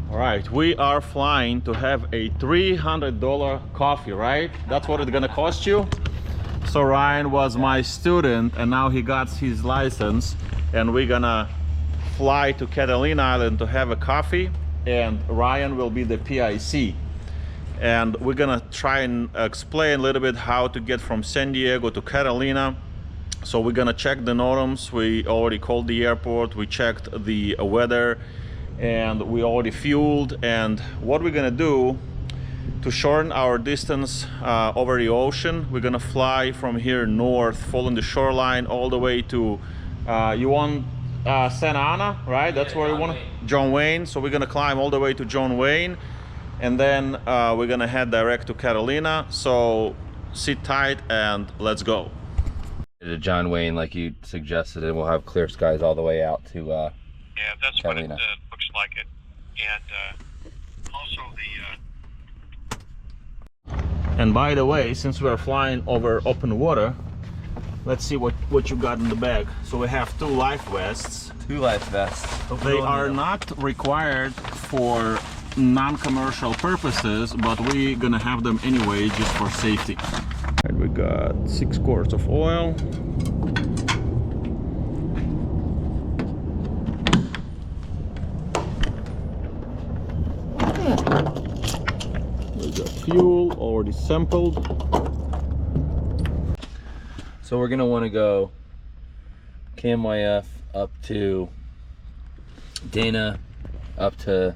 All right, we are flying to have a $300 coffee, right? That's what it's gonna cost you. So Ryan was my student and now he got his license, and we're gonna fly to Catalina Island to have a coffee, and Ryan will be the PIC. And we're gonna try and explain a little bit how to get from San Diego to Catalina. So we're gonna check the NOTAMs. We already called the airport, we checked the weather, and we already fueled. And what we're gonna do to shorten our distance over the ocean, we're gonna fly from here north, following the shoreline all the way to you want Santa Ana, right? That's where we want John Wayne. So we're gonna climb all the way to John Wayne, and then we're gonna head direct to Catalina. So sit tight and let's go. To John Wayne, like you suggested, and we'll have clear skies all the way out to yeah, that's Catalina. what it looks like it. And also And by the way, since we're flying over open water, let's see what you got in the bag. So we have 2 life vests. 2 life vests. They are not required for non-commercial purposes, but we're gonna have them anyway just for safety. All right, we got 6 quarts of oil. We got fuel already sampled. So we're gonna want to go KMYF up to Dana, up to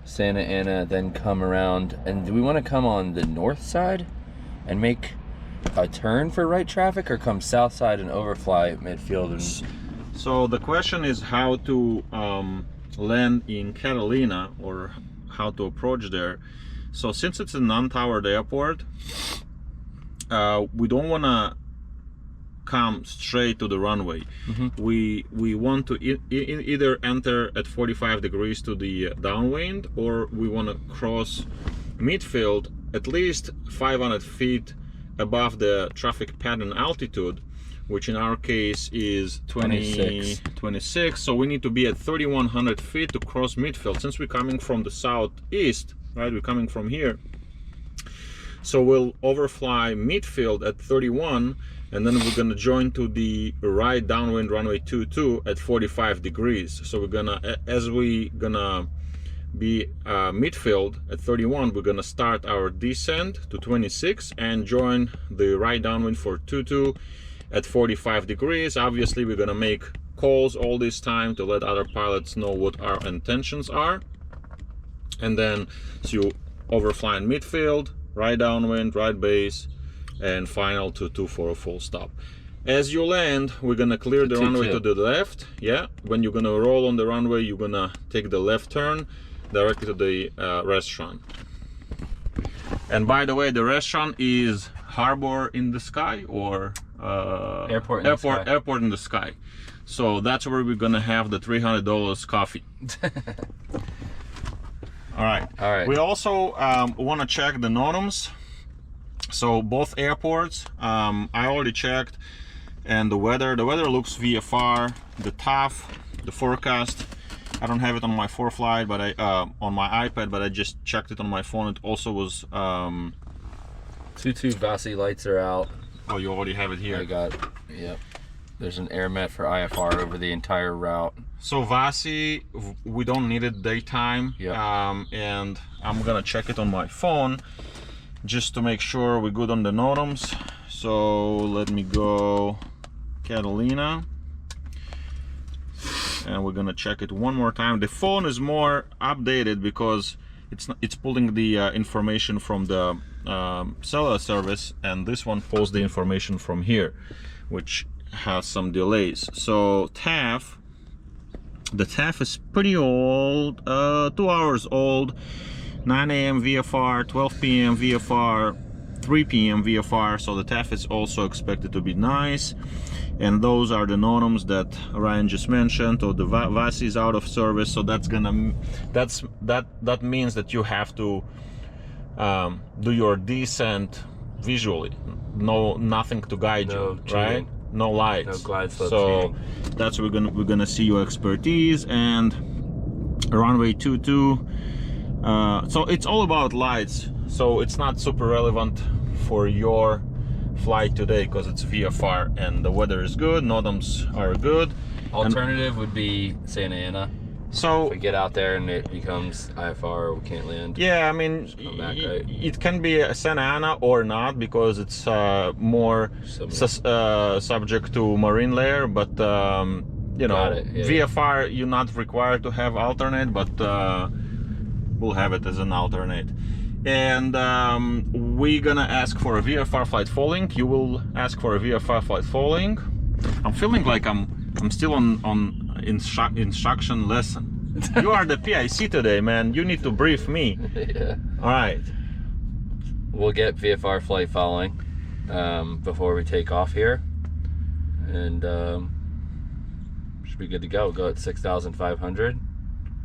Santa Ana, then come around. And do we want to come on the north side and make a turn for right traffic, or come south side and overfly midfield? And so the question is how to land in Catalina, or how to approach there. So since it's a non-towered airport, we don't want to come straight to the runway. We want to either enter at 45 degrees to the downwind, or we want to cross midfield at least 500 feet above the traffic pattern altitude, which in our case is 26. So we need to be at 3,100 feet to cross midfield. Since we're coming from the southeast, right, we're coming from here, so we'll overfly midfield at 31, and then we're gonna join to the right downwind runway 22 at 45 degrees. So we're gonna, as we gonna be midfield at 31, we're gonna start our descent to 26 and join the right downwind for 22 at 45 degrees. Obviously we're gonna make calls all this time to let other pilots know what our intentions are. And then so you overfly in midfield, right downwind, right base, and final 22 for a full stop. As you land, we're gonna clear the runway to the left. Yeah, when you're gonna roll on the runway, you're gonna take the left turn directly to the restaurant. And by the way, the restaurant is Harbor in the Sky, or Airport in the Sky. So that's where we're gonna have the $300 coffee. All right. We also want to check the NOTAMs. So both airports, I already checked, and the weather looks VFR. The TAF, the forecast, I don't have it on my ForeFlight, but on my iPad, but I just checked it on my phone. It also was 22 VASI lights are out. Oh, you already have it here. I got, yep. There's an AirMet for IFR over the entire route. So VASI, we don't need it daytime. Yep. And I'm gonna check it on my phone just to make sure we're good on the NOTAMs. So let me go Catalina, and we're gonna check it one more time. The phone is more updated because it's pulling the information from the cellular service, and this one pulls the information from here, which has some delays. So TAF, the TAF is pretty old, 2 hours old. 9 a.m. VFR, 12 p.m. VFR, 3 p.m. VFR. So the TAF is also expected to be nice. And those are the NOTAMs that Ryan just mentioned. Or the VASI is out of service, so that means that you have to do your descent visually. Nothing to guide you, right? No lights, no glide slope so cheating. That's where we're gonna see your expertise. And runway 22. So it's all about lights, so it's not super relevant for your flight today because it's VFR and the weather is good, NOTAMs are good. Alternative would be Santa Ana. So if we get out there and it becomes IFR, we can't land. yeah, I mean, come back, right? it can be a Santa Ana or not because it's more subject to marine layer, but you know, Yeah, VFR you're not required to have alternate, but we'll have it as an alternate. And we're gonna ask for a VFR flight falling. You will ask for a VFR flight falling. I'm feeling like I'm still on instruction lesson. You are the PIC today, man. You need to brief me. Yeah. All right. We'll get VFR flight following before we take off here, and should be good to go. Go at 6,500.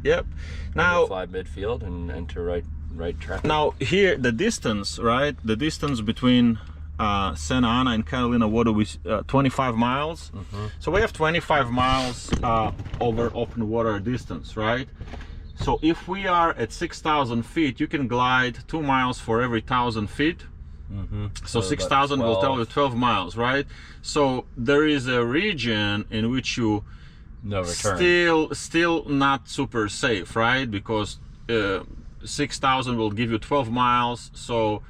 Yep. Now fly midfield and enter right track. Now here the distance, right? The distance between Santa Ana and Catalina, what do we 25 miles? So we have 25 miles over open water distance, right? So if we are at 6,000 feet, you can glide 2 miles for every 1,000 feet. So 6,000 will tell you 12 miles, right? So there is a region in which you no return. Still not super safe, right? Because 6,000 will give you 12 miles, so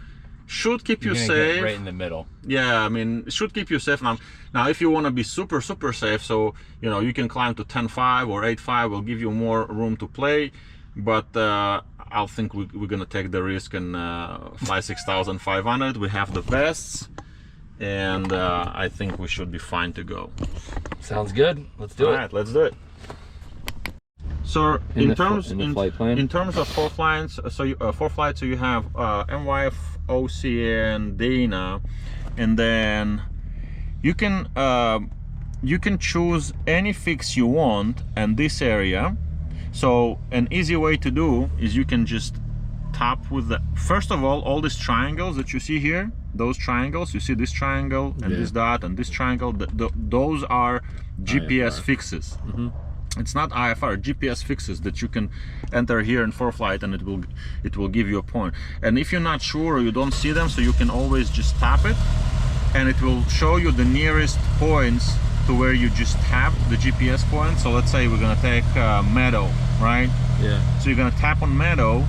should keep you safe. Get right in the middle. Yeah, I mean, it should keep you safe. Now if you want to be super safe, so you know, you can climb to 10.5 or 8.5, will give you more room to play, but I think we're gonna take the risk and fly 6,500. We have the vests, and I think we should be fine to go. Sounds good. Let's do it. All right, let's do it. So in terms of 4 flights, so you have MYF, OCN, Dana, and then you can choose any fix you want in this area. So an easy way to do is you can just tap with the, first of all these triangles that you see here, those triangles, you see this triangle and this dot and this triangle, those are GPS fixes. It's not IFR, GPS fixes that you can enter here in 4Flight, and it will give you a point. And if you're not sure or you don't see them, so you can always just tap it and it will show you the nearest points to where you just have the GPS points. So let's say we're gonna take Meadow, right? Yeah. So you're gonna tap on Meadow,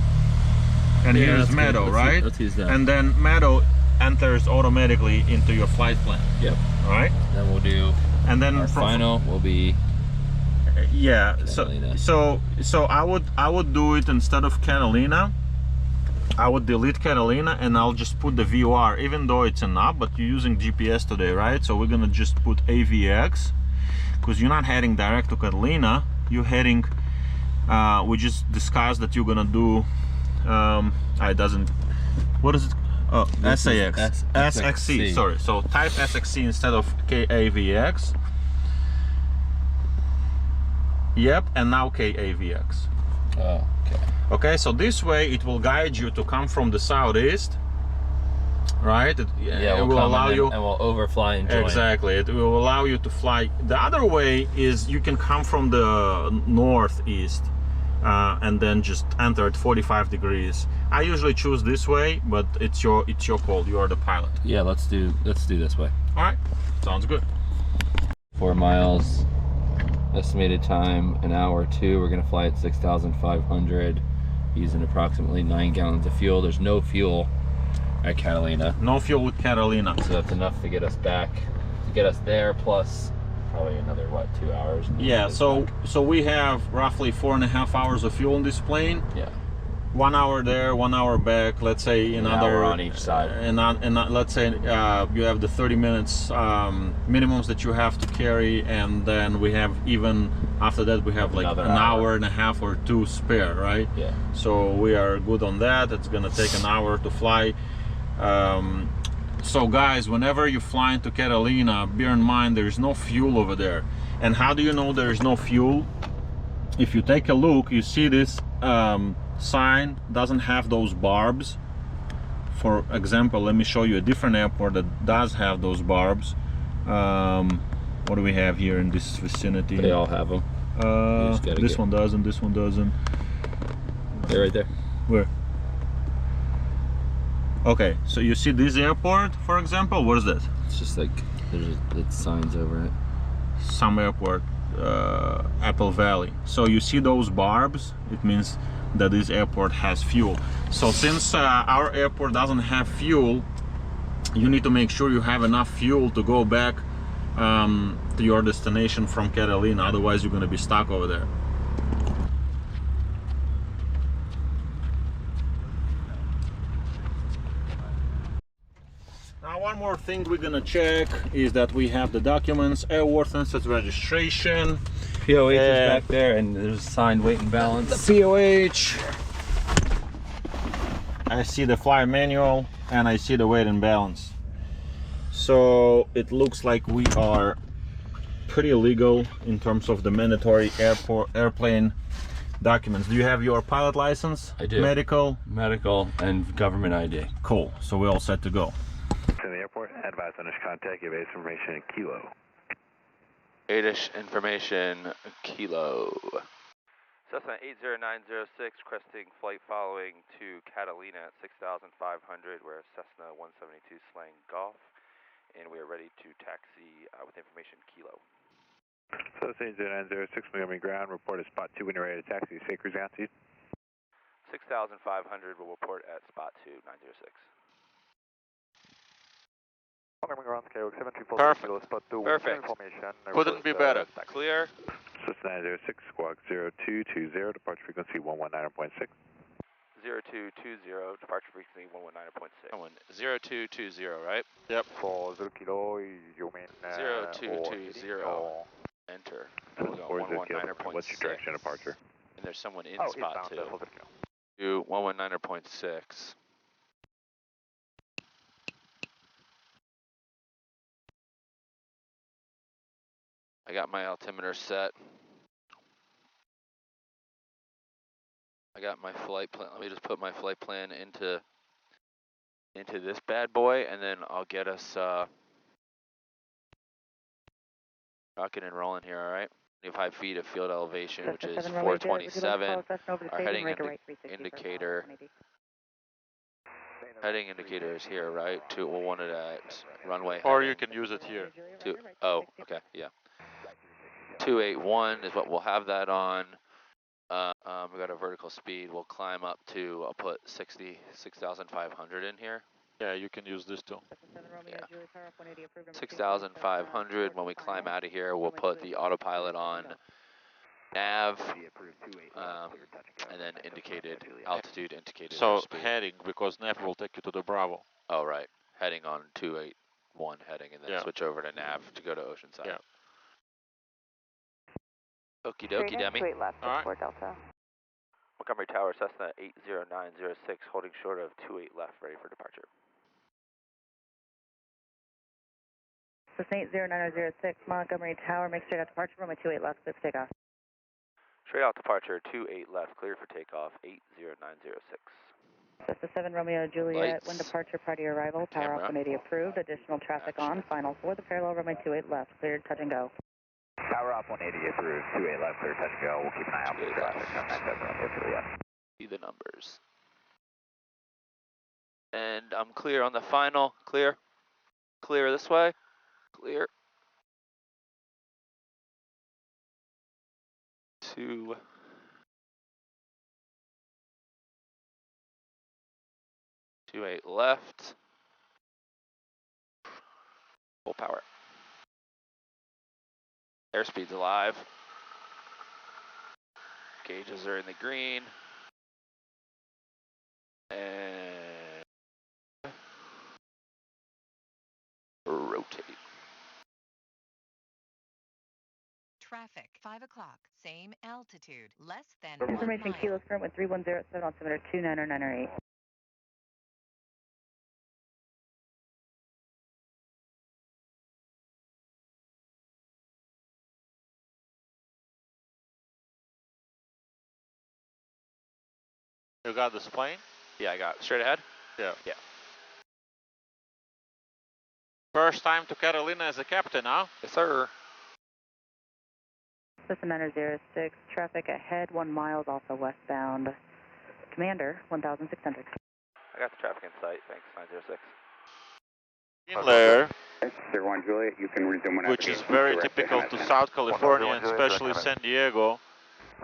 and here's Meadow, right? Let's use that. And then Meadow enters automatically into your flight plan. Yep. All right. Then we'll do. And then our final will be. Yeah. Catalina. So I would do it instead of Catalina. I would delete Catalina and I'll just put the VOR, even though it's an app, but you're using GPS today, right? So we're gonna just put AVX, because you're not heading direct to Catalina, you're heading, we just discussed that you're gonna do, it doesn't, what is it? Oh, SAX, SXC, sorry. So type SXC instead of KAVX. Yep, and now KAVX. Oh, okay. Okay, so this way it will guide you to come from the southeast, right? It will allow you, and we'll overfly and join. Exactly, it will allow you to fly. The other way is you can come from the northeast and then just enter at 45 degrees. I usually choose this way, but it's your call. You are the pilot. Yeah, let's do this way. All right, sounds good. 4 miles. Estimated time, an hour or 2. We're gonna fly at 6,500, using approximately 9 gallons of fuel. There's no fuel at Catalina. No fuel with Catalina. So that's enough to get us back, to get us there, plus probably another, what, 2 hours? Yeah, so we have roughly 4.5 hours of fuel in this plane. Yeah. 1 hour there, 1 hour back, let's say another hour on each side. And let's say you have the 30 minutes minimums that you have to carry, and then we have, even after that, we have like another an hour and a half or 2 spare, right? Yeah. So we are good on that. It's gonna take an hour to fly. So guys, whenever you fly into Catalina, bear in mind there is no fuel over there. And how do you know there is no fuel? If you take a look, you see this sign doesn't have those barbs. For example, let me show you a different airport that does have those barbs. What do we have here in this vicinity? They all have them. This one doesn't, this one doesn't. They're right there. Where? Okay, so you see this airport, for example. What is that? It's just like it's signs over it. Some airport, Apple Valley. So you see those barbs, it means that this airport has fuel. So since our airport doesn't have fuel, you need to make sure you have enough fuel to go back to your destination from Catalina, otherwise you're going to be stuck over there. Now one more thing we're gonna check is that we have the documents, airworthiness registration. POH is back there, and there's a signed weight and balance. The POH. I see the flyer manual and I see the weight and balance. So it looks like we are pretty legal in terms of the mandatory airplane documents. Do you have your pilot license? I do. Medical, and government ID. cool. So we're all set to go. To the airport, advise on this contact, give base information in Kilo. 8-ish information, Kilo. Cessna 80906, requesting flight following to Catalina at 6,500. We're Cessna 172 Slang Golf, and we are ready to taxi with information Kilo. Cessna 80906, Montgomery ground, report at spot 2 when you're ready to taxi, say cruise altitude. 6,500 will report at spot 2906. Perfect. Perfect. Couldn't be better. Clear. Cessna 906, squawk 0220, departure frequency 119.6. 0220, departure frequency 119.6. 0220, right? Yep. For 0 kilo, you mean 0220. Enter. We'll go 119.6. What's your direction of departure? And there's someone in spot 2. To 119.6. I got my altimeter set. I got my flight plan. Let me just put my flight plan into this bad boy, and then I'll get us rocking and rolling here. All right. 25 feet of field elevation, which is 427. Our heading indicator. Heading indicator is here, right? We'll want it at runway. Or you can use it here. Oh, okay, yeah. 281 is what we'll have that on. We got a vertical speed. We'll climb up to, I'll put 6,500 in here. Yeah, you can use this too. Yeah. 6,500. When we climb out of here, we'll put the autopilot on nav, and then altitude indicated. So heading, because nav will take you to the Bravo. Oh, right. Heading on 281 heading, and then switch over to nav to go to Oceanside. Yeah. Okie dokie, Demi. All right. Delta. Montgomery Tower, Cessna 80906, holding short of 28 left, ready for departure. Cessna 80906, Montgomery Tower, make straight out departure, runway 28 left, clear for takeoff. Straight out departure, 28 left, clear for takeoff, 80906. Cessna 7 Romeo Juliet, Lights. when departure prior to your arrival, power off 180 approved, additional traffic on, final for the parallel, runway 28 left, cleared, touch and go. Power up 180 approved, 28 left, clear, touch and go. We'll keep an eye out for the traffic on 97 Romeo Juliet. See the numbers. And I'm clear on the final, clear. Clear this way, clear. 2. Two 8 left. Full power. Airspeed's alive. Gauges are in the green. And rotate. Traffic, 5 o'clock, same altitude, less than 1 Information mile. Kilo's current with 3107, altimeter 29098. You got this plane? Yeah, I got it. Straight ahead? Yeah. Yeah. First time to Catalina as a captain, huh? Yes, sir. Cessna 906, traffic ahead, 1 mile, also westbound. Commander, 1,600. I got the traffic in sight, thanks, 906. In there, 01 Juliet, you can resume whenever. which is very typical to South California and especially San Diego,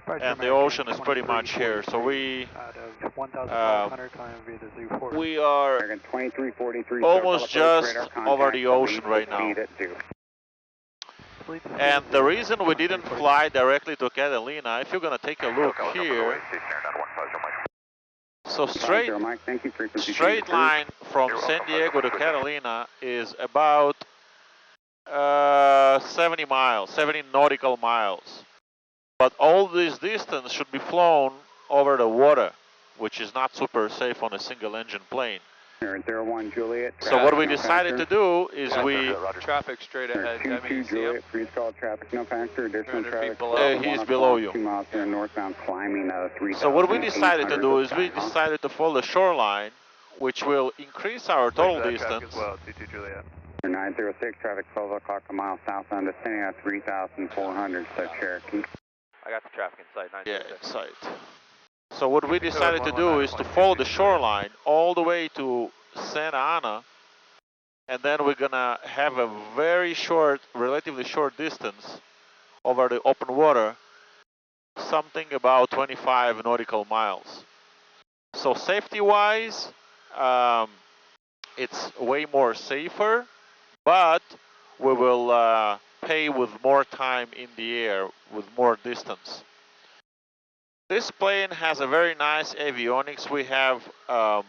and the ocean is pretty much here. So we are almost just over the ocean right now. And the reason we didn't fly directly to Catalina, if you're gonna take a look here, so straight line from San Diego to Catalina is about 70 miles, 70 nautical miles. But all this distance should be flown over the water, which is not super safe on a single engine plane. 01 Juliet. So what we decided to do is we... Traffic straight ahead. 22 Juliet, freeze call traffic, no factor, additional traffic. he's below you. 2 miles there, northbound climbing 3,000. So what we decided to do is we decided to follow the shoreline, which will increase our total distance. 906, traffic 12 o'clock a mile southbound, descending at 3,400, said Cherokee. I got the traffic in sight, 906. Yeah, in sight. So what we decided to do is to follow the shoreline all the way to Santa Ana, and then we're gonna have a very short, relatively short distance over the open water, something about 25 nautical miles. So safety-wise, it's way more safer, but we will pay with more time in the air, with more distance. This plane has a very nice avionics. We have a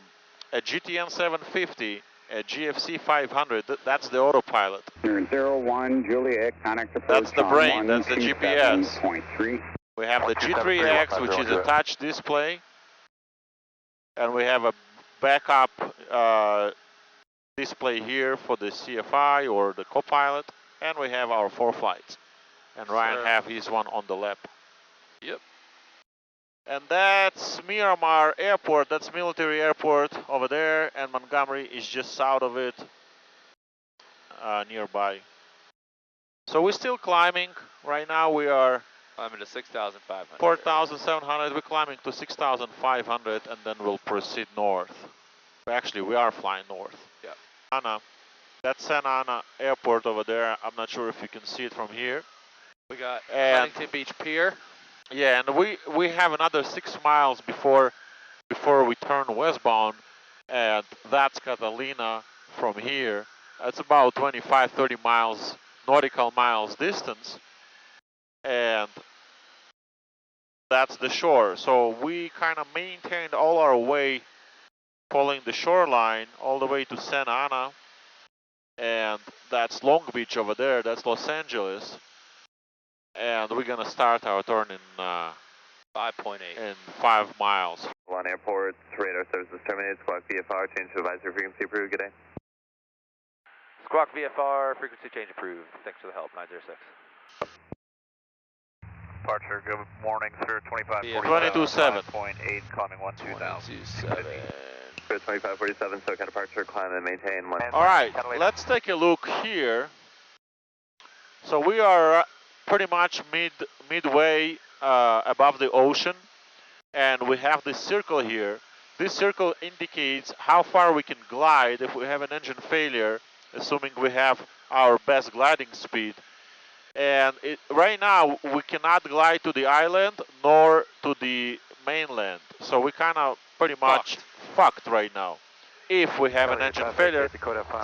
GTN 750, a GFC 500. That's the autopilot. 01 Juliet, connect approach. That's the brain. That's the GPS. 127.3. We have the G3X, which is a touch display, and we have a backup display here for the CFI or the Copilot, and we have our 4 flights. And Ryan have his one on the lap. Yep. And that's Miramar Airport, that's military airport over there, and Montgomery is just south of it, nearby. So we're still climbing. Right now we are climbing to 6,500. 4,700, we're climbing to 6,500, and then we'll proceed north. Actually, we are flying north. Yeah. Ana, that's Santa Ana Airport over there. I'm not sure if you can see it from here. We got And Huntington Beach Pier. yeah, and we have another 6 miles before we turn westbound, and that's Catalina from here. It's about 25-30 miles, nautical miles distance, and that's the shore. So we kind of maintained all our way following the shoreline all the way to Santa Ana, and that's Long Beach over there, that's Los Angeles. And we're gonna start our turn in 5.8. in 5 miles. One airport, radar services terminated, Squawk VFR, change to advisory frequency approved, good day. Squawk VFR, frequency change approved, thanks for the help, 906. Departure, good morning, Spirit 2547. 5.8, climbing 12000. 27. Spirit 2547, SoCal departure, climb and maintain 1. Alright, let's take a look here. So we are pretty much midway above the ocean, and we have this circle here. This circle indicates how far we can glide if we have an engine failure, assuming we have our best gliding speed. And right now we cannot glide to the island nor to the mainland, so we kind of pretty much fucked right now if we have an engine failure,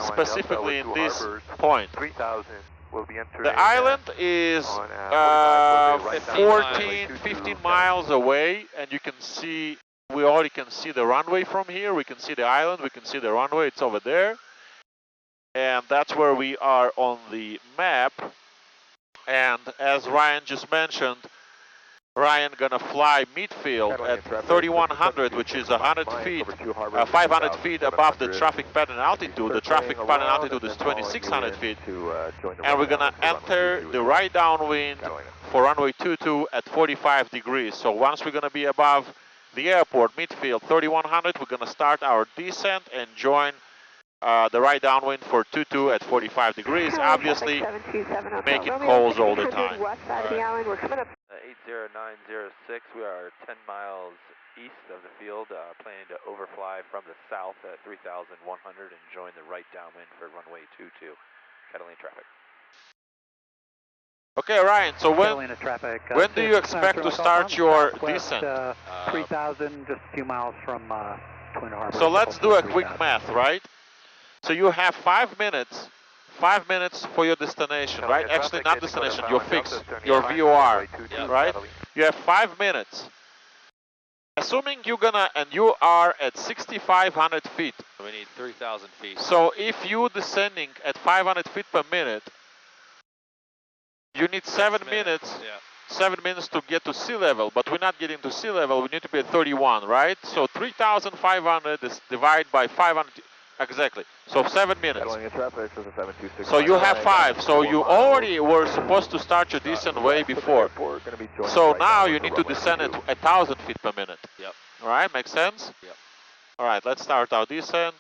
specifically in this point. 3000 will be entering. The island is 15 miles away, and you can see, we already can see the runway from here. We can see the island, we can see the runway, it's over there. And that's where we are on the map. And as Ryan just mentioned, Ryan gonna fly midfield at 3100, which is 100 feet, 500 feet above the traffic pattern altitude. The traffic pattern altitude is 2600 feet. And we're gonna enter the right downwind for runway 22 at 45 degrees. So once we're gonna be above the airport, midfield, 3100, we're gonna start our descent and join the right downwind for 22 at 45 degrees, obviously making calls all the time. Right. 80906, we are 10 miles east of the field, planning to overfly from the south at 3,100 and join the right downwind for runway 22, Catalina traffic. Okay, Ryan, so Catalina traffic. when do you expect to start your descent? 3,000, just a few miles from Twin Harbor. So let's do a quick math, right? So you have 5 minutes. 5 minutes for your destination, right? Actually, not destination, your fix, your VOR, right? You have 5 minutes. Assuming you're gonna, and you are at 6,500 feet. We need 3,000 feet. So if you're descending at 500 feet per minute, you need 7 minutes. Yeah. 7 minutes to get to sea level, but we're not getting to sea level. We need to be at 31, right? So 3,500 is divided by 500. Exactly. So 7 minutes. So you have 5. So you already were supposed to start your descent way before. So now you need to descend at 1,000 feet per minute. Yep. All right, makes sense? Yep. All right, let's start our descent.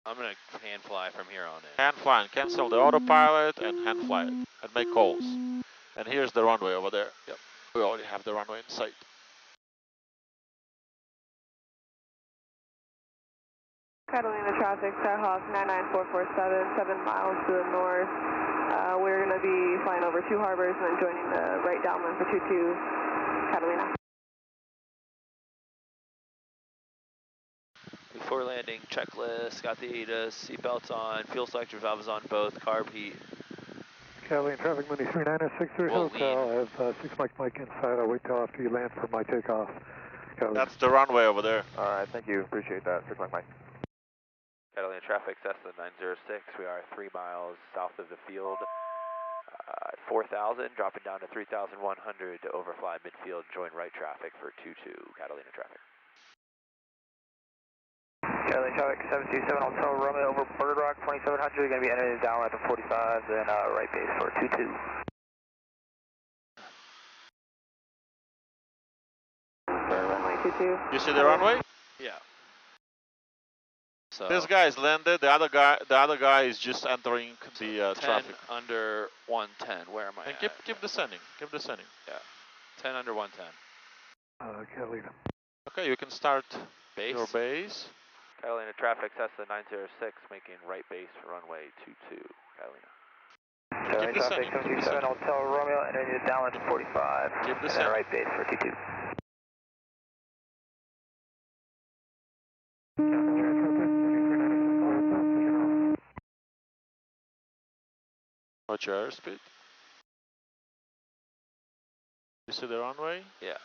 I'm gonna hand fly from here on in. Hand fly and cancel the autopilot and hand fly it and make calls. And here's the runway over there. Yep. We already have the runway in sight. Catalina traffic, Skyhawk 99447, 7 miles to the north. We're going to be flying over 2 harbors and then joining the right downwind for 22 Catalina. Before landing, checklist, got the ADAS, seatbelts on, fuel selector valves on both, carb heat. Catalina traffic, Monday 3963 Hotel. I have 6 Mike inside. I'll wait till after you land for my takeoff. Catalina. That's the runway over there. Alright, thank you, appreciate that. 6 Mike. Catalina traffic, Cessna 906, we are 3 miles south of the field. 4,000, dropping down to 3,100 to overfly midfield, join right traffic for 22 Catalina traffic. Catalina traffic 727 Hotel Romeo over Bird Rock 2700, going to be entering down at 45, then right base for 22. Runway 22. You see the runway? Yeah. So This guy is landed. The other guy is just entering the 10 traffic. under 110. Where am I? And at? keep descending. Keep descending. Yeah. 10 under 110. Catalina. Okay, you can start Base. your base. Catalina traffic, Cessna 906, making right base for runway 22, Catalina. Catalina traffic 727 Hotel Romeo, entering down at 45. Keep And descending. then right base for 22. Watch your airspeed. You see the runway? Yeah.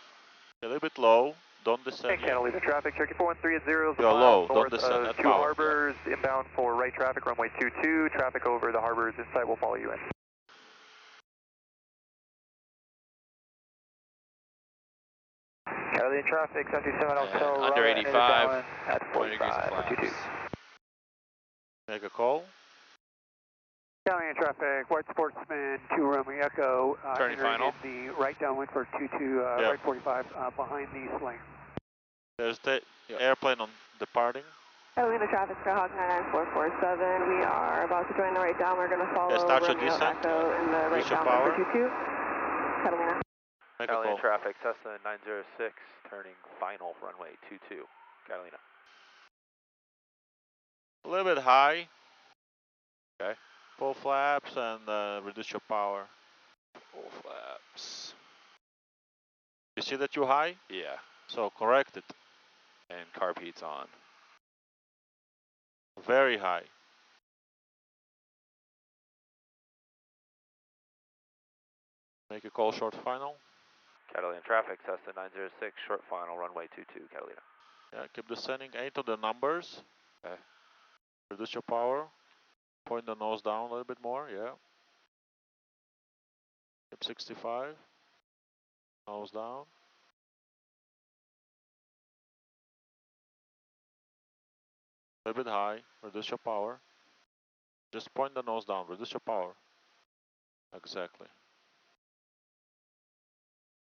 A little bit low. Don't descend. Hey, Catalina traffic, Cherokee 413 at 0. You're low. Don't descend. North At 2 power. harbors, inbound for right traffic, runway 22. Traffic over the harbors in sight will follow you in. Catalina traffic, 727 Hotel Under Romeo, 85, at 20 degrees of 45 for 22. flaps. Make a call. Catalina traffic, White Sportsman 2 Romeo Echo. Turning final. The right downwind for 22, Yeah. right 45, behind the sling. There's the airplane on departing. Catalina traffic, Skyhawk 99447. We are about to join the right down. We're going to follow Okay, start your Romeo descent. Echo in the right Reach your downwind power. for 22 Catalina. Make a Catalina call. traffic, Cessna 906, turning final, runway 22, Catalina. A little bit high. Okay. Full flaps and reduce your power. Full flaps. You see that you're high? Yeah. So correct it. And carb heat's on. Very high. Make a call short final. Catalina traffic, Cessna 906, short final, runway 22, Catalina. Yeah, keep descending. Aim to the numbers. Okay. Reduce your power. Point the nose down a little bit more. Yeah. Keep 65. Nose down. A little bit high. Reduce your power. Just point the nose down. Reduce your power. Exactly.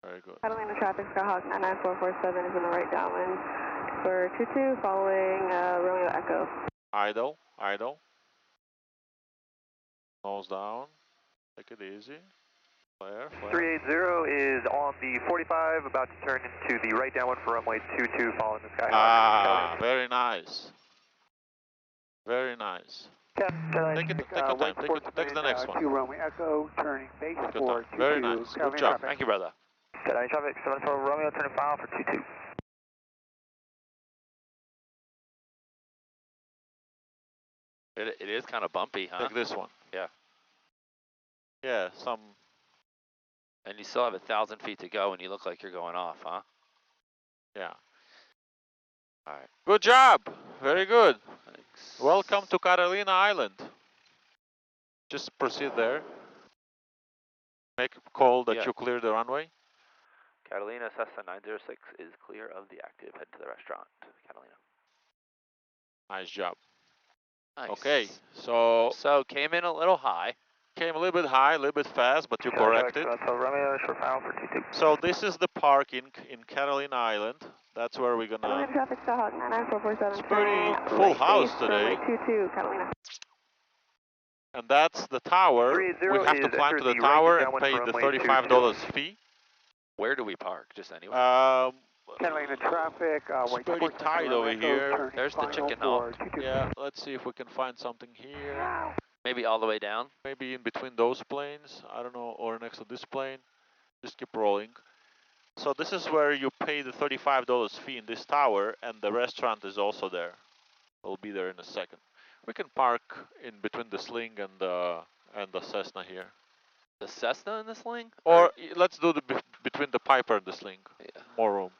Very good. Catalina traffic, Skyhawk 99447 is in the right downwind for 22, following Romeo Echo. Idle. Idle. Nose down. Take it easy. Flare, flare. 380 is on the 45, about to turn into the right downwind for runway 22, following the Skyhawk. Ah, very nice. Very nice. Take your time. Take the next one. 2 runway Echo, turning base Take your for time. Very 22. nice. Good job. Thank you, brother. Catalina traffic, 74 Romeo, turning final for 22. It is kind of bumpy, huh? Take this one. Yeah. Yeah, some. And you still have 1,000 feet to go, and you look like you're going off, huh? Yeah. All right. Good job. Very good. Thanks. Welcome to Catalina Island. Just proceed there. Make a call that you clear the runway. Catalina, Cessna 906 is clear of the active. Head to the restaurant, Catalina. Nice job. Nice. Okay, so came in a little high. Came a little bit high, a little bit fast, but you corrected. Romeo, short final for 22. So this is the park in Catalina Island. That's where we're gonna. Catalina traffic, Skyhawk 99447. It's pretty full house today. 22, Catalina. And that's the tower. We have to climb to the tower and pay the $35 fee. Where do we park? Just anywhere? Catalina traffic, It's pretty tight over here. There's the chicken hawk. Yeah, let's see if we can find something here. Maybe all the way down? Maybe in between those planes, I don't know, or next to this plane. Just keep rolling. So this is where you pay the $35 fee in this tower, and the restaurant is also there. We'll be there in a second. We can park in between the Sling and the Cessna here. The Cessna and the Sling? Or let's do the between the Piper and the Sling. Yeah. More room.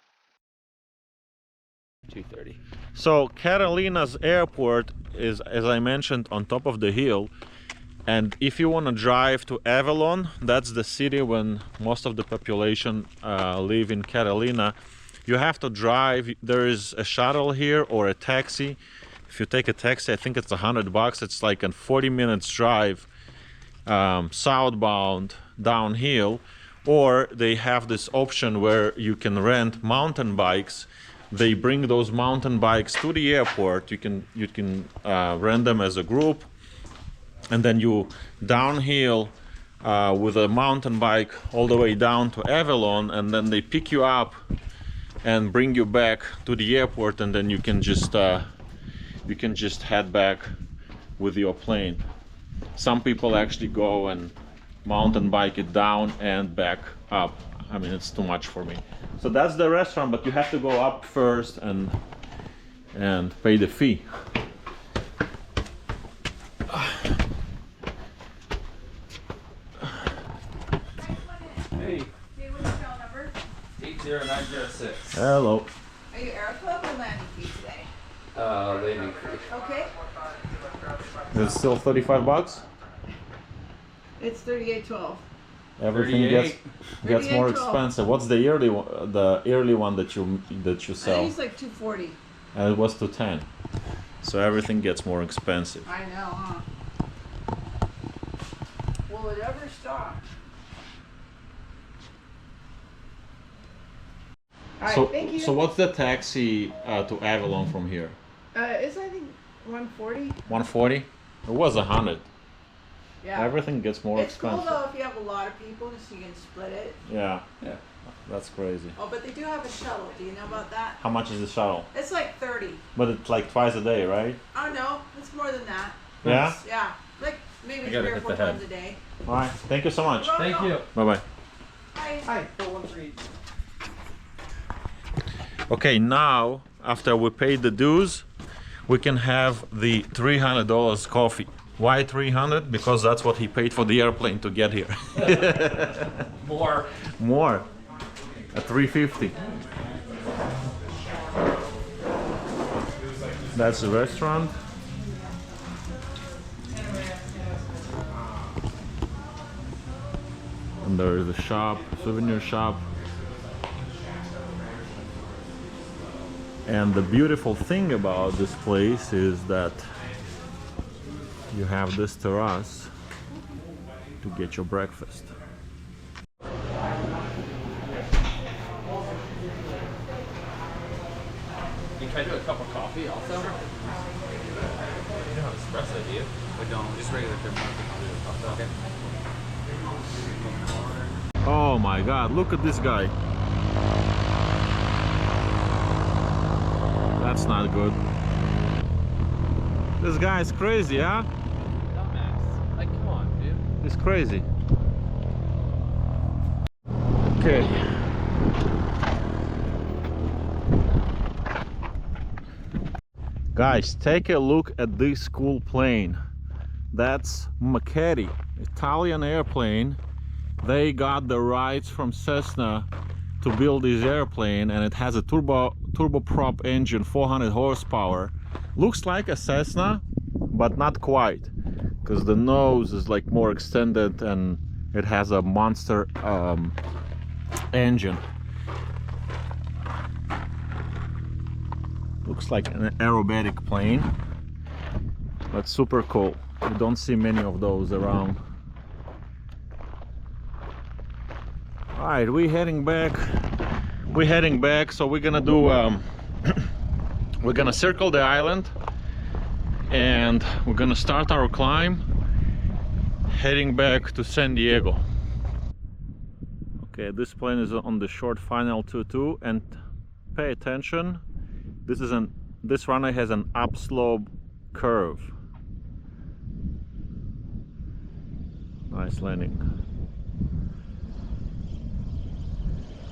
230. So Catalina's airport is, as I mentioned, on top of the hill. And if you want to drive to Avalon, that's the city when most of the population live in Catalina, you have to drive. There is a shuttle here or a taxi. If you take a taxi, I think it's $100. It's like a 40 minutes drive southbound downhill. Or they have this option where you can rent mountain bikes. They bring those mountain bikes to the airport. You can rent them as a group, and then you downhill with a mountain bike all the way down to Avalon, and then they pick you up and bring you back to the airport, and then you can just head back with your plane. Some people actually go and mountain bike it down and back up. I mean, it's too much for me. So that's the restaurant, but you have to go up first and pay the fee. Hey. Hey, what's your phone number? 80906. Hello. Are you Airclub or landing fee today? Landing fee. Okay. Is it still $35? It's $38.12. Everything gets more expensive. What's the yearly one, that you sell? I think it's like $240. And it was $210. So everything gets more expensive. I know, huh? Will it ever stop? So, thank you. so what's the taxi to Avalon from here? It's I think 140. 140? It was 100. Yeah. Everything gets more expensive. It's cool though if you have a lot of people, so you can split it. Yeah. That's crazy. Oh, but they do have a shuttle. Do you know about that? How much is the shuttle? It's like 30. But it's like twice a day, right? Oh no, it's more than that. Yeah? Yeah, like maybe 3 or 4 times a day. All right. Thank you so much. Thank you. Bye-bye. Bye. Hi, 413. Okay, now, after we paid the dues, we can have the $300 coffee. Why 300? Because that's what he paid for the airplane to get here. More. At 350. That's the restaurant. And there is a shop, souvenir shop. And the beautiful thing about this place is that you have this terrace to get your breakfast. You try to do a cup of coffee also? You don't have espresso, do you? We don't, just regular thermos. Okay. Oh my god, look at this guy. That's not good. This guy is crazy, huh? Dumbass. Like, come on, dude. He's crazy. Okay. Guys, take a look at this cool plane. That's Macchetti, Italian airplane. They got the rights from Cessna to build this airplane, and it has a turboprop engine, 400 horsepower. Looks like a Cessna, but not quite, because the nose is like more extended and it has a monster engine. Looks like an aerobatic plane, but super cool. You don't see many of those around. All right, we're heading back. So we're gonna do we're gonna circle the island, and we're gonna start our climb heading back to San Diego. Okay, this plane is on the short final 2-2, and pay attention, this runway has an upslope curve. Nice landing.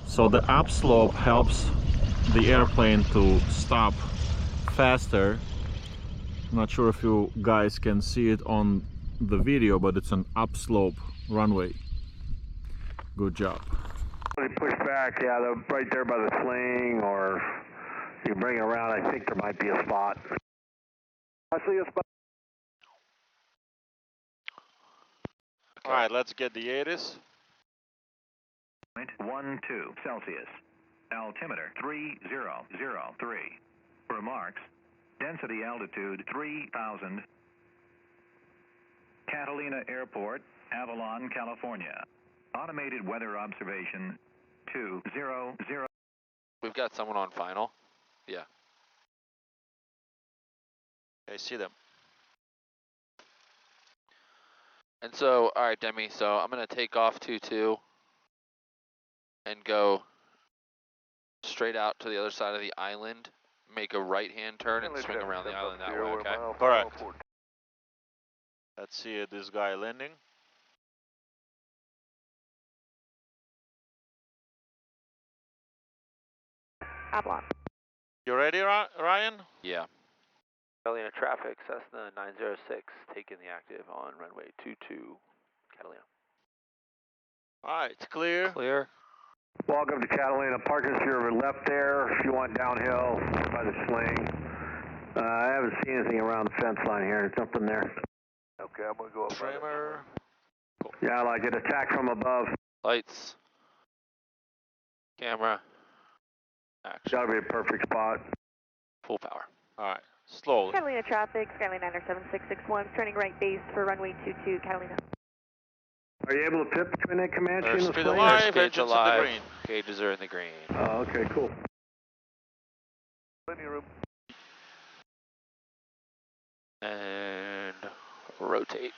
So the upslope helps the airplane to stop faster. I'm not sure if you guys can see it on the video, but it's an upslope runway. Good job. Push back, yeah, right there by the sling, or you bring it around. I think there might be a spot. I see a spot. All right, let's get the 80s. 12 Celsius. Altimeter 3003. Remarks. Density altitude 3000. Catalina Airport, Avalon, California. Automated weather observation 200. We've got someone on final. Yeah. I see them. And so, all right, Demi, so I'm going to take off 22 and go straight out to the other side of the island, make a right-hand turn and swing around the island that way, okay? Correct. Let's see this guy landing. Avalon. You ready, Ryan? Yeah. Catalina traffic, Cessna 906, taking the active on runway 22, Catalina. All right, it's clear. Clear. Welcome to Catalina. Park us to your left there if you want downhill by the sling. I haven't seen anything around the fence line here. There's something there. Okay, I'm going to go up. Trimmer. Cool. Yeah, I like it. Attack from above. Lights. Camera. Action. Gotta be a perfect spot. Full power. All right, slowly. Catalina traffic, Skyline 97661, turning right base for runway 22, Catalina. Are you able to pit between that Comanche and the Airspeed sling? alive, Gauge engines in the alive. green. Gauges are in the green. Oh, okay, cool. Plenty of room. And rotate.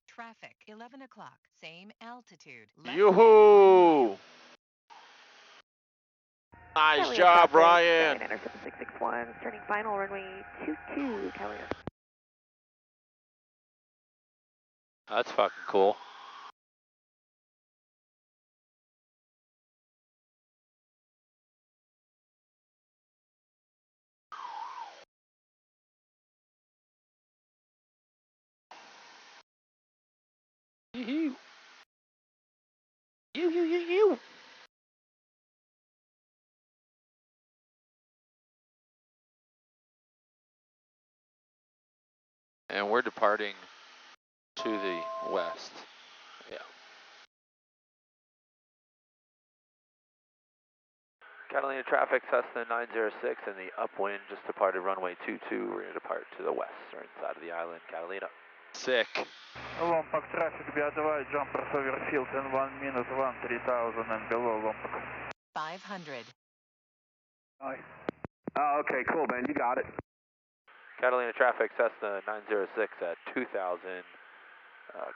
Traffic, 11 o'clock, same altitude. Yoo-hoo! Nice Catalina job, traffic, Ryan. Skyline 97661, turning final, runway 22, Catalina. That's fucking cool. You. And we're departing to the west. Yeah. Catalina traffic, Cessna 906 in the upwind, just departed runway 22. We're going to depart to the west, or inside of the island, Catalina. Sick. Lompoc traffic, be advised, jumpers over field in 1 minute, 3000 and below Lompoc. 500. Oh, okay, cool, man. You got it. Catalina traffic, Cessna 906 at 2000,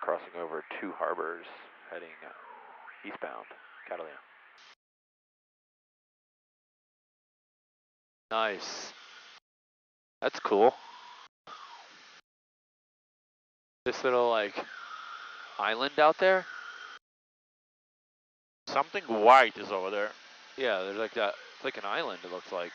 crossing over 2 harbors, heading eastbound, Catalina. Nice. That's cool. This little like island out there. Something white is over there. Yeah, there's like that. It's like an island. It looks like.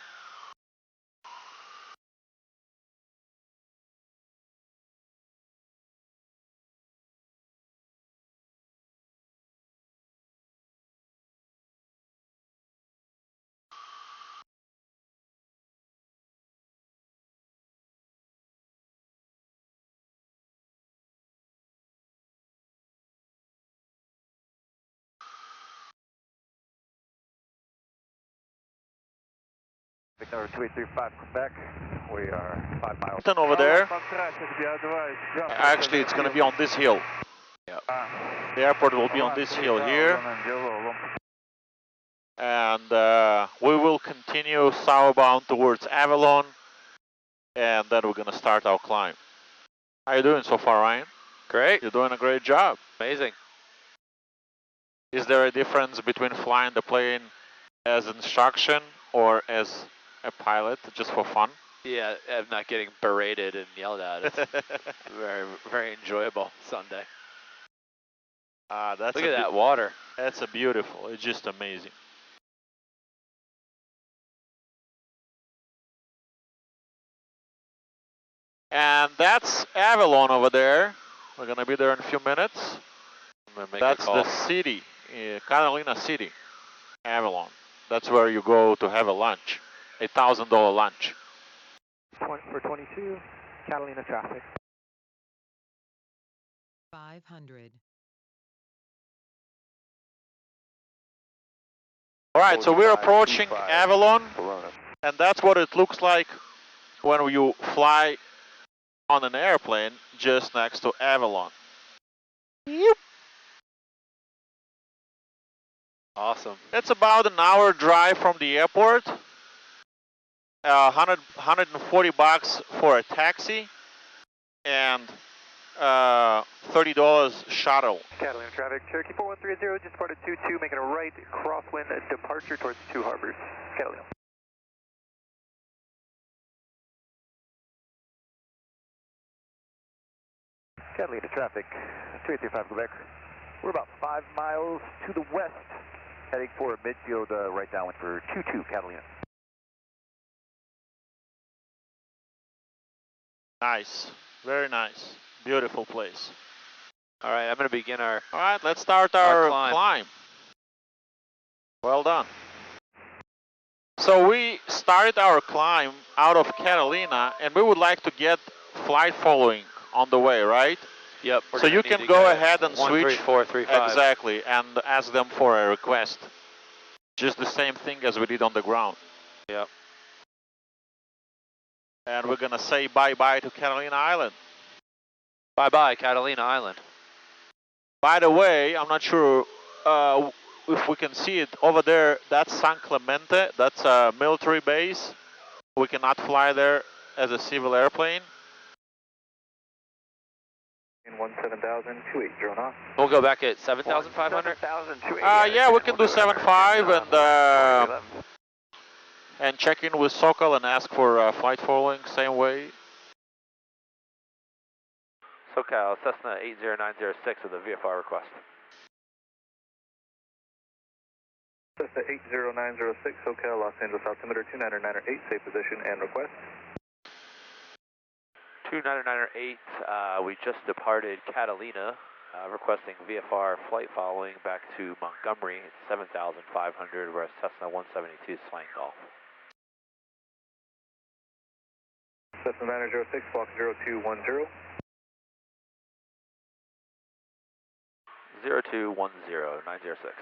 Number 2835 Quebec. We are 5 miles. Over there. Actually, it's going to be on this hill. Yep. The airport will be on this hill here. And we will continue southbound towards Avalon. And then we're going to start our climb. How you doing so far, Ryan? Great. You're doing a great job. Amazing. Is there a difference between flying the plane as instruction or as a pilot, just for fun? Yeah, I'm not getting berated and yelled at. It's very, very enjoyable Sunday. Look at that water. That's a beautiful. It's just amazing. And that's Avalon over there. We're gonna be there in a few minutes. That's the city, Catalina City, Avalon. That's where you go to have a lunch, $1,000 lunch. For 22, Catalina traffic. 500. All right, so we're approaching Avalon, and that's what it looks like when you fly on an airplane just next to Avalon. Yep. Awesome. It's about an hour drive from the airport. 140 bucks for a taxi, and $30 shuttle. Catalina traffic, Cherokee 4130, just departed 22, making a right crosswind departure towards 2 harbors. Catalina. Catalina traffic, 2835 Quebec. We're about 5 miles to the west, heading for a midfield right downwind for 22 Catalina. Nice, very nice, beautiful place. All right, I'm going to begin our. All right, let's start our climb. Well done. So we started our climb out of Catalina, and we would like to get flight following on the way, right? Yep. So you can go ahead and switch. 13435. Exactly, and ask them for a request. Just the same thing as we did on the ground. Yep. And we're gonna say bye-bye to Catalina Island. Bye-bye, Catalina Island. By the way, I'm not sure if we can see it over there. That's San Clemente. That's a military base. We cannot fly there as a civil airplane. In 17,000, knots. We'll go back at 7,500. Yeah, we can do 7.5 and check in with Sokol and ask for flight following, same way. SoCal, Cessna 80906 with a VFR request. Cessna 80906, SoCal, Los Angeles altimeter 29908, safe position and request. 29908, we just departed Catalina, requesting VFR flight following back to Montgomery, 7,500, where Cessna 172 is flying golf. Cessna 906, block 0210. 0210, 906.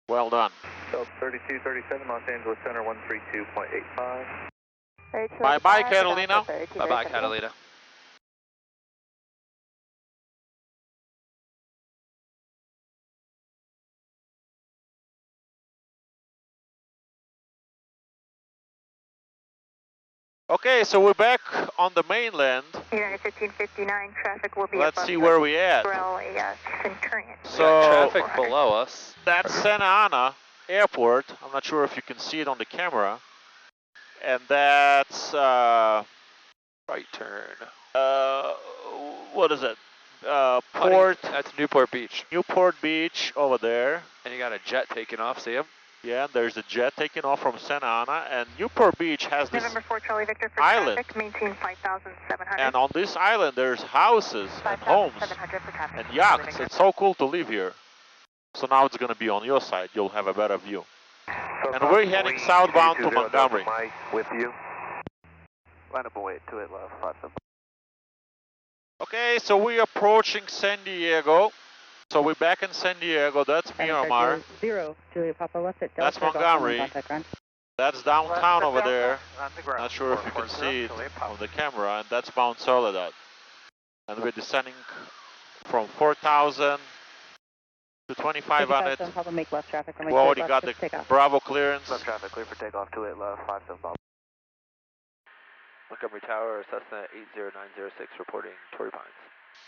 Well done. So 3237, Los Angeles Center 132.85. Bye-bye, Catalina. Bye-bye, Catalina. Okay, so we're back on the mainland. United 1559, traffic will be Let's above see where we at. Centurion. We So got traffic below us. that's Santa Ana Airport. I'm not sure if you can see it on the camera. And that's Right turn. what is it? Port. That's Newport Beach. Newport Beach over there. And you got a jet taking off, see him? Yeah, there's a jet taking off from Santa Ana, and Newport Beach has this November 4 Charlie Victor for island. traffic, maintain 5,700. And on this island, there's houses and homes 5,700 for traffic. and yachts. It's so cool to live here. So now it's going to be on your side. You'll have a better view. And we're heading southbound to Montgomery. Mike with you. Line up and wait, 28 left, 57. Okay, so we're approaching San Diego. So we're back in San Diego. That's Miramar. 0, Julia Papa left at That's Delta. Montgomery. That's downtown over there. Not sure if you can see it on the camera. And that's Mount Soledad. And we're descending from 4,000 to 2,500. Make left traffic. We already got the Bravo clearance. Left traffic, clear for takeoff, 28 left, 57 Bob. Montgomery Tower, Cessna 80906 reporting Torrey Pines.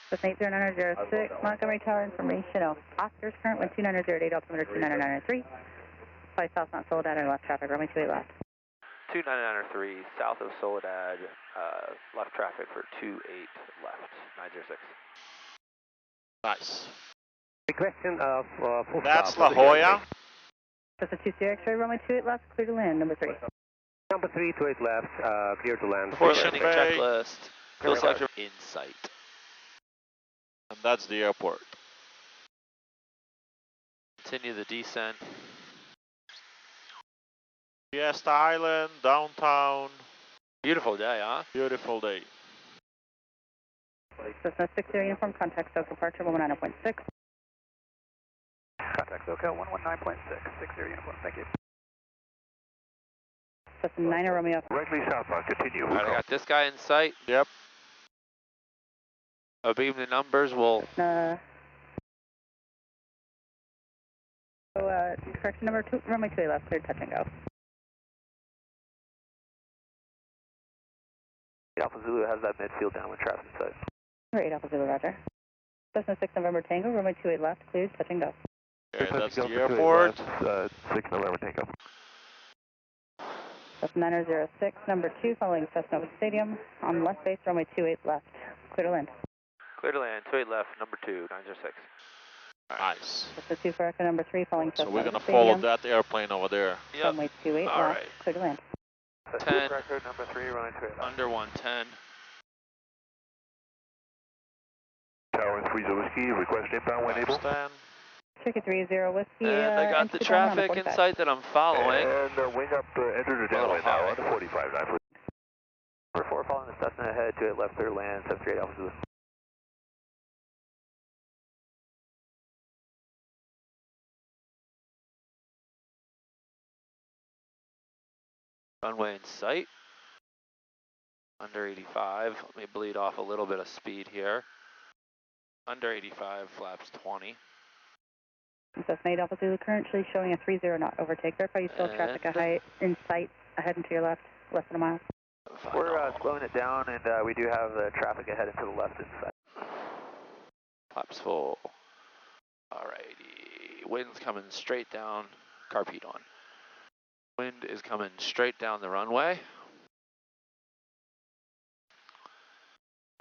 Cessna 80906, Montgomery Tower information. Oscar's current wind 2908, altimeter 29903. 5 south Mount Soledad and left traffic, runway 28 left. 2903 south of Soledad, left traffic for 28 left, 906. Nice. Question of full That's stop. La Jolla. Cessna 2 X-ray, runway 28 left, clear to land, number 3. Number 3, 28 left, clear to land. Before Mission landing Bay. checklist, fuel selector in sight. And that's the airport. Continue the descent. Fiesta Island, downtown. Beautiful day, huh? Beautiful day. Cessna 60 uniform, contact SoCal departure 119.6. Contact SoCal 119.6, 60 uniform, thank you. Cessna 9 Romeo. Directly southbound, continue. Alright, I got this guy in sight. Yep. I'll beam the numbers, we'll... Correction number 2, runway 28 left, clear touch and go. Alpha Zulu has that midfield downwind traffic in sight. 8 Alpha Zulu, roger. Cessna 6 November Tango, runway 28 left, cleared, touch and go. Okay, that's the airport. 6 November Tango. Cessna 9006, number 2, following Cessna Stadium, on left base, runway 28 left, clear to land. Clear to land, 28 left, number 2, 906. Nice. Cessna 2 for Echo, number 3, following Cessna So we're gonna Stadium. follow that airplane over there. Yep. Runway 28 left, Alright. clear to land. 10. Record number 3, running 28 left. Under 110. Tower 30 Whiskey, request inbound when able. Stand. Ticket 30 Whiskey. And I got the entry down on traffic in 45. sight that I'm following. And wing up, enter the downwind now, on the 45, 9. Number 4, following the Cessna ahead, 28 left, clear land, 738 Alpha Zulu. Runway in sight. Under 85. Let me bleed off a little bit of speed here. Under 85, flaps 20. Cessna 8 Alpha Zulu currently showing a 30 knot overtake. Verify you still have traffic in sight ahead and to your left, less than a mile. We're slowing it down, and we do have traffic ahead and to the left inside. Flaps full. Alrighty. Wind's coming straight down. Carpet on. Wind is coming straight down the runway.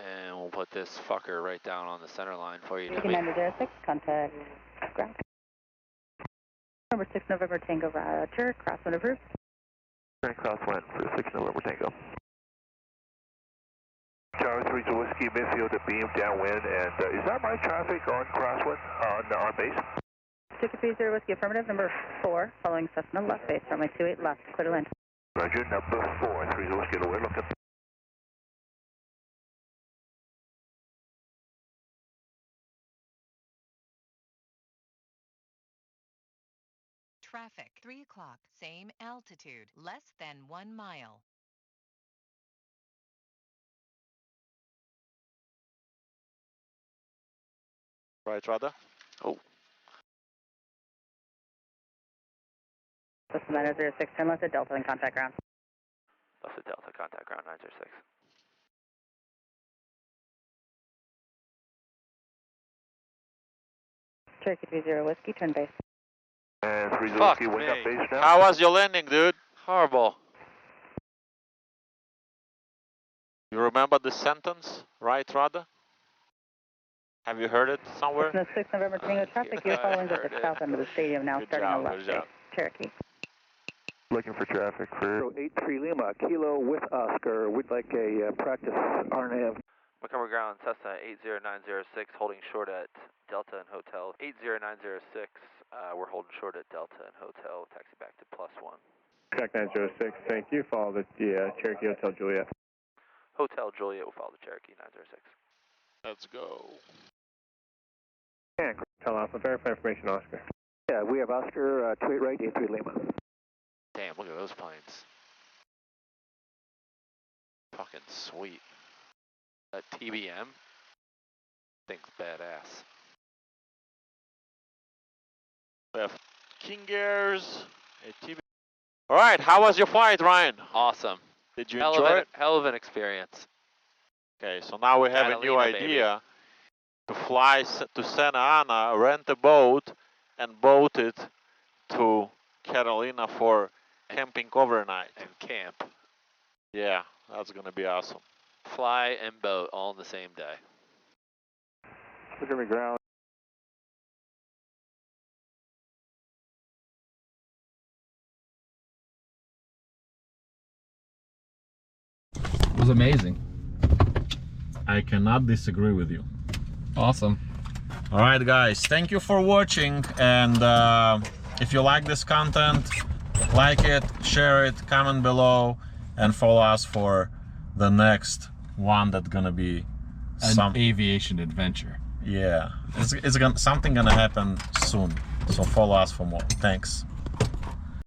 And we'll put this fucker right down on the center line for you, Debbie. 9006, contact ground. Number 6 November Tango, roger, crosswind approved. Crosswind for 6 November Tango. Tower 3 Whiskey, midfield to beam downwind, and is that my traffic on crosswind on base? Ticket 30 Whiskey, affirmative, number 4, following Cessna left base, runway 28 left, clear to land. Roger, number 4, 3 Whiskey, we're looking. Traffic, 3 o'clock, same altitude, less than 1 mile. Right, Rada? Oh. Cessna 9006, turn left at Delta and contact ground. Delta Delta, contact ground 906. Cherokee 30 Whiskey, turn base. And 30 Fuck Whiskey, wing up me. base now. How was your landing, dude? Horrible. You remember the sentence, right, Rada? Have you heard it somewhere? Cessna 6 November Tango traffic, you're following up the south end of the stadium now, Good starting job, a left good job. base. Cherokee. Looking for traffic for 83 Lima, Kilo with Oscar. We'd like a practice RNAV. Montgomery ground, Cessna 80906, holding short at Delta and Hotel. 80906, we're holding short at Delta and Hotel, taxi back to +1. Track 906, thank you. Follow the Cherokee Hotel Juliet. Hotel Juliet will follow the Cherokee 906. Let's go. Tell Alpha, verify information, Oscar. Yeah, we have Oscar, 28 right, 83 Lima. Damn, look at those planes. Fucking sweet. That TBM thing's badass. We have King Airs, a TV. All right, how was your flight, Ryan? Awesome. Did you enjoy it? Hell of an experience. Okay, so now we have a new Catalina, idea to fly to Santa Ana, rent a boat, and boat it to Catalina for camping overnight. And camp. Yeah, that's gonna be awesome. Fly and boat all in the same day. Montgomery ground. It was amazing. I cannot disagree with you. Awesome. All right, guys, thank you for watching. And if you like this content, like it, share it, comment below, and follow us for the next one that's gonna be An aviation adventure. Yeah, it's gonna something gonna happen soon. So follow us for more. Thanks.